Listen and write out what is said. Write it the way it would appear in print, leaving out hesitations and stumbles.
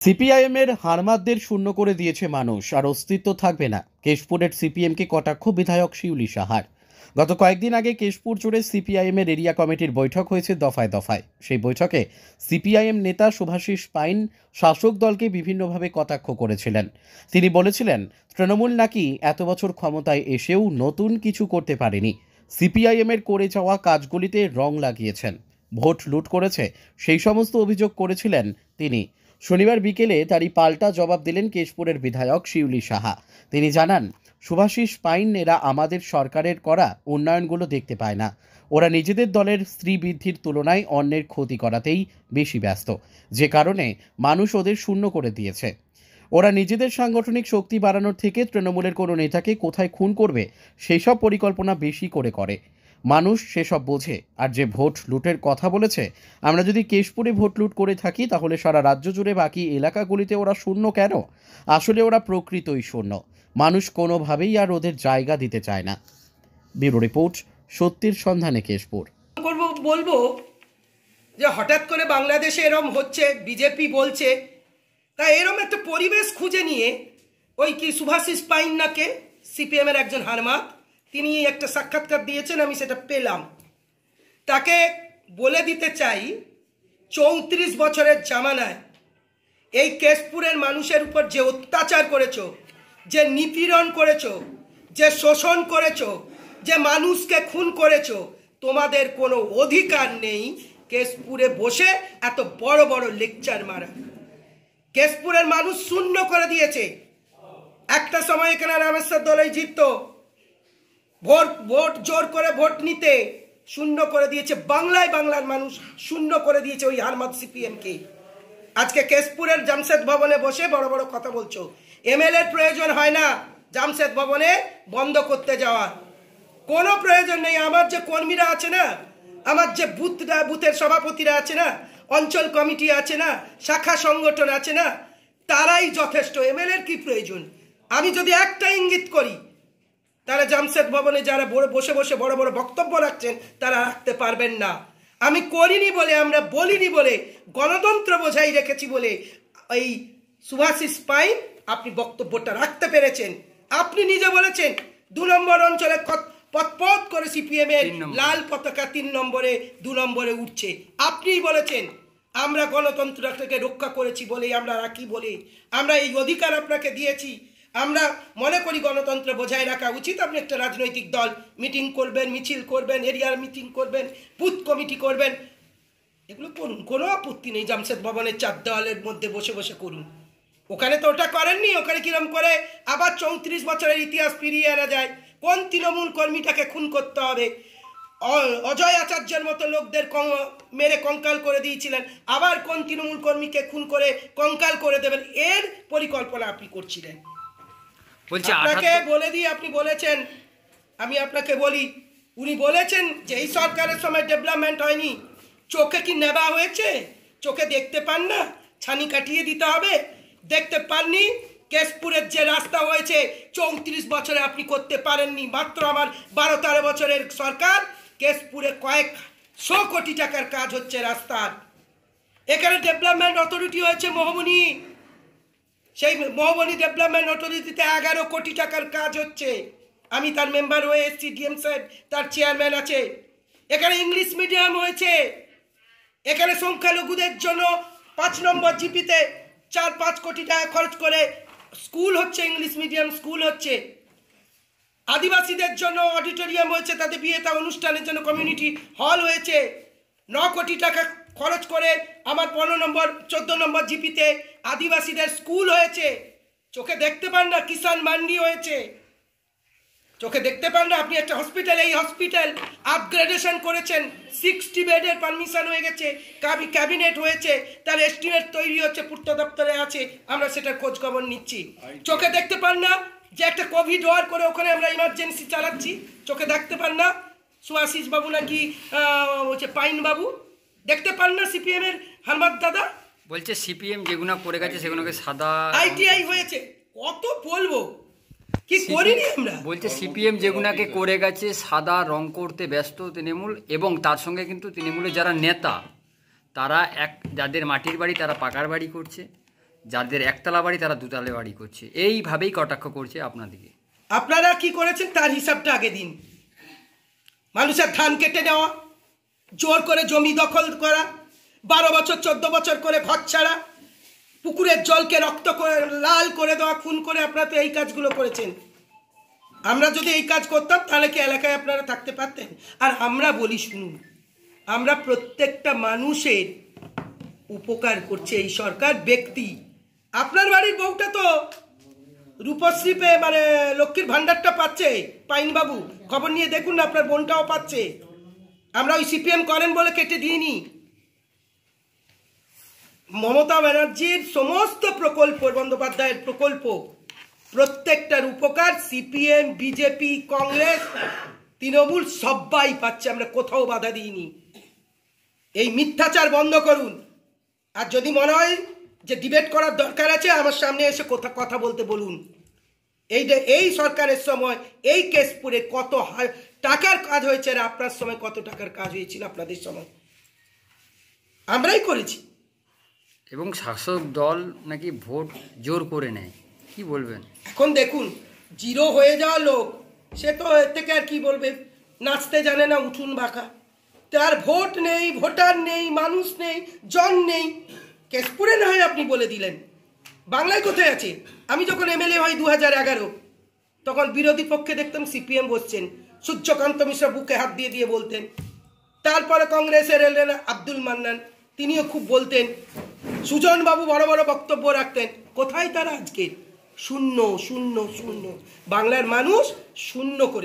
সিপিআইএমের হারমাতদের শূন্য করে দিয়েছে মানুষ, আর অস্তিত্ব থাকবে না। কেশপুরের সিপিএমকে কটাক্ষ বিধায়ক শিউলি সাহার। গত কয়েকদিন আগে কেশপুর জুড়ে সিপিআইএমের এরিয়া কমিটির বৈঠক হয়েছে দফায় দফায়। সেই বৈঠকে সিপিআইএম নেতা শুভাশিস পাইন শাসক দলকে বিভিন্নভাবে কটাক্ষ করেছিলেন। তিনি বলেছিলেন, তৃণমূল নাকি এত বছর ক্ষমতায় এসেও নতুন কিছু করতে পারেনি। সিপিআইএমের করে যাওয়া কাজগুলিতে রং লাগিয়েছেন, ভোট লুট করেছে, সেই সমস্ত অভিযোগ করেছিলেন তিনি। শনিবার বিকেলে তারই পাল্টা জবাব দিলেন কেশপুরের বিধায়ক শিউলি সাহা। তিনি জানান, শুভাশিস পাইন এরা আমাদের সরকারের করা উন্নয়নগুলো দেখতে পায় না। ওরা নিজেদের দলের স্ত্রী বৃদ্ধির তুলনায় অন্যের ক্ষতি করাতেই বেশি ব্যস্ত, যে কারণে মানুষ ওদের শূন্য করে দিয়েছে। ওরা নিজেদের সাংগঠনিক শক্তি বাড়ানোর থেকে তৃণমূলের কোনো নেতাকে কোথায় খুন করবে সেই সব পরিকল্পনা বেশি করে। মানুষ সেসব বোঝে। আর যে ভোট লুটের কথা বলেছে, আমরা যদি কেশপুরে ভোট লুট করে থাকি তাহলে সারা রাজ্য জুড়ে বাকি এলাকাগুলিতে ওরা শূন্য কেন? আসলে ওরা প্রকৃতই শূন্য। মানুষ কোনোভাবেই আর ওদের জায়গা দিতে চায় না। ব্যুরো রিপোর্ট, সত্যের সন্ধানে কেশপুর। বলবো যে হঠাৎ করে বাংলাদেশে এরম হচ্ছে, বিজেপি বলছে, তা এরম একটা পরিবেশ খুঁজে নিয়ে ওই কি শুভাশিস পাইন নাকে সিপিএমের একজন হারমাত, তিনি একটা সাক্ষাৎকার দিয়েছেন, আমি সেটা পেলাম। তাকে বলে দিতে চাই, 34 বছরের জামানায় এই কেশপুরের মানুষের উপর যে অত্যাচার করেছো, যে নিপীড়ন করেছো, যে শোষণ করেছো, যে মানুষকে খুন করেছো, তোমাদের কোনো অধিকার নেই কেশপুরে বসে এত বড় বড় লেকচার মারা। কেশপুরের মানুষ শূন্য করে দিয়েছে। একটা সময় এখানে রামেশ্বর দলই জিতত, ভোট জোর করে ভোট নিতে শূন্য করে দিয়েছে। বাংলার মানুষ শূন্য করে দিয়েছে ওই হারমাত সিপিএমকে। আজকে কেশপুরের জামশেদ ভবনে বসে বড় বড় কথা বলছো। এমএলএর প্রয়োজন হয় না জামশেদ ভবনে বন্ধ করতে যাওয়ার, কোনো প্রয়োজন নেই। আমার যে কর্মীরা আছে না, আমার যে বুথের সভাপতিরা আছে না, অঞ্চল কমিটি আছে না, শাখা সংগঠন আছে না, তারাই যথেষ্ট। এমএলএর কি প্রয়োজন? আমি যদি একটা ইঙ্গিত করি, তারা জামশেদ ভবনে যারা বসে বসে বড় বড় বক্তব্য রাখছেন তারা রাখতে পারবেন না। আমি করিনি বলে, আমরা বলিনি বলে, গণতন্ত্র বোঝাই রেখেছি বলে এই শুভাশিস পাইন আপনি বক্তব্যটা রাখতে পেরেছেন। আপনি নিজে বলেছেন 2 নম্বর অঞ্চলে পথ করে সিপিএম এর লাল পতাকা 3 নম্বরে 2 নম্বরে উঠছে। আপনিই বলেছেন আমরা গণতন্ত্রটাকে রক্ষা করেছি বলেই আমরা রাখি, বলে আমরা এই অধিকার আপনাকে দিয়েছি। আমরা মনে করি গণতন্ত্র বজায় রাখা উচিত। আপনি একটা রাজনৈতিক দল মিটিং করবেন, মিছিল করবেন, এরিয়ার মিটিং করবেন, বুথ কমিটি করবেন, এগুলো করুন, কোনো আপত্তি নেই। জামশেদ ভবনের 4 দেওয়ালের মধ্যে বসে বসে করুন। ওখানে তো ওটা করেননি। ওখানে কিরম করে আবার 34 বছরের ইতিহাস ফিরিয়ে আনা যায়? কোন তৃণমূল কর্মীটাকে খুন করতে হবে? অজয় আচার্যের মতো লোকদের মেরে কঙ্কাল করে দিয়েছিলেন, আবার কোন তৃণমূল কর্মীকে খুন করে কঙ্কাল করে দেবেন, এর পরিকল্পনা আপনি করছিলেন। আপনাকে বলে দিই, আপনি বলেছেন, আমি আপনাকে বলি, উনি বলেছেন যে এই সরকারের সময় ডেভেলপমেন্ট হয়নি। চোখে কি নেবা হয়েছে? চোখে দেখতে পান না? ছানি কাটিয়ে দিতে হবে। দেখতে পাননি? কেশপুরের যে রাস্তা হয়েছে 34 বছরে আপনি করতে পারেননি। মাত্র আমার 12-13 বছরের সরকার, কেশপুরে কয়েকশো কোটি টাকার কাজ হচ্ছে রাস্তার। এখানে ডেভেলপমেন্ট অথরিটি হয়েছে মহমনি, সেই মহমনি ডেভেলপমেন্ট অথরিটিতে 11 কোটি টাকার কাজ হচ্ছে। আমি তার মেম্বার হয়ে এসছি, ডিএম সাহেব তার চেয়ারম্যান আছে। এখানে ইংলিশ মিডিয়াম হয়েছে। এখানে সংখ্যালঘুদের জন্য 5 নম্বর জিপিতে 4-5 কোটি টাকা খরচ করে স্কুল হচ্ছে, ইংলিশ মিডিয়াম স্কুল হচ্ছে। আদিবাসীদের জন্য অডিটোরিয়াম হয়েছে, তাদের বিয়েতে অনুষ্ঠানের জন্য কমিউনিটি হল হয়েছে। 9 কোটি টাকা খরচ করে আমার 14 নম্বর জিপিতে আদিবাসীদের স্কুল হয়েছে। চোখে দেখতে পান না? কিষাণ মান্ডি হয়েছে, চোখে দেখতে পান না? আপনি একটা হসপিটাল, এই হসপিটাল আপগ্রেডেশন করেছেন, 60 বেডের পারমিশন হয়ে গেছে, ক্যাবিনেট হয়েছে, তার এস্টিমেট তৈরি হচ্ছে, পূর্ত দপ্তরে আছে, আমরা সেটার খোঁজ খবর নিচ্ছি। চোখে দেখতে পান না যে একটা কোভিড ওয়ার করে ওখানে আমরা ইমার্জেন্সি চালাচ্ছি? চোখে দেখতে পান না? শুভাশিস বাবু নাকি হচ্ছে পাইন বাবু, দেখতে পান না? সিপিএম এর হারমাত দাদা বলছে সিপিএম যেগুলো করে গেছে সেগুলোকে সাদা আইটিআই হয়েছে। কত বলবো, কি করিনি আমরা? বলছে সিপিএম যেগুলোকে করে গেছে সাদা রং করতে ব্যস্ত তৃণমূল, এবং তার সঙ্গে কিন্তু তৃণমূলের যারা নেতা তারা যাদের মাটির বাড়ি তারা পাকার বাড়ি করছে, যাদের একতলা বাড়ি তারা দুতলা বাড়ি করছে, এইভাবেই কটাক্ষ করছে আপনাদেরকে। আপনারা কি করেছেন তার হিসাবটা আগে দিন। মানুষের ধান কেটে নেওয়া, জোর করে জমি দখল করা, 12 বছর 14 বছর করে ঘর ছাড়া, পুকুরের জলকে রক্ত করে লাল করে দেওয়া, খুন করে আপনারা তো এই কাজগুলো করেছেন। আমরা যদি এই কাজ করতাম তাহলে কি এলাকায় আপনারা থাকতে পারতেন? আর আমরা বলি শুনুন, আমরা প্রত্যেকটা মানুষের উপকার করছে এই সরকার। ব্যক্তি, আপনার বাড়ির বউটা তো রূপশ্রী পেয়ে মানে লক্ষ্মীর ভান্ডারটা পাচ্ছে, পাইনবাবু খবর নিয়ে দেখুন না, আপনার বোনটাও পাচ্ছে। আমরা ওই সিপিএম করেন বলে কেটে দিইনি। মমতা ব্যানার্জির সমস্ত প্রকল্প, বন্দ্যোপাধ্যায়ের প্রকল্প, প্রত্যেকটার উপকার সিপিএম, বিজেপি, কংগ্রেস, তৃণমূল সবাই পাচ্ছে। আমরা কোথাও বাধা দিইনি। এই মিথ্যাচার বন্ধ করুন। আর যদি মনে হয় যে ডিবেট করার দরকার আছে, আমার সামনে এসে কথা বলতে বলুন। এই সরকারের সময় এই কেশপুরে কত টাকার কাজ হয়েছে, আর আপনার সময় কত টাকার কাজ হয়েছিল? আপনাদের সময় আমরাই করেছি। এবং শাসক দল নাকি ভোট জোর করে নেয়, কি বলবেন? এখন দেখুন, জিরো হয়ে যাওয়া লোক, সে তো এর থেকে আর কি বলবে, নাচতে জানে না উঠুন বাঁকা। তার ভোট নেই, ভোটার নেই, মানুষ নেই, জন নেই। কেশপুরে না হয় আপনি বলে দিলেন, বাংলায় কোথায় আছে? আমি যখন এমএলএ হই 2011, তখন বিরোধী পক্ষে দেখতাম সিপিএম বসছেন, সূর্যকান্ত মিশ্র বুকে হাত দিয়ে দিয়ে বলতেন। তারপরে কংগ্রেসের এলেন আব্দুল মান্নান, তিনিও খুব বলতেন। সুজন বাবু বড় বড় বক্তব্য রাখতেন। কোথায় তারা আজকে? শূন্য শূন্য শূন্য। বাংলার মানুষ শূন্য করে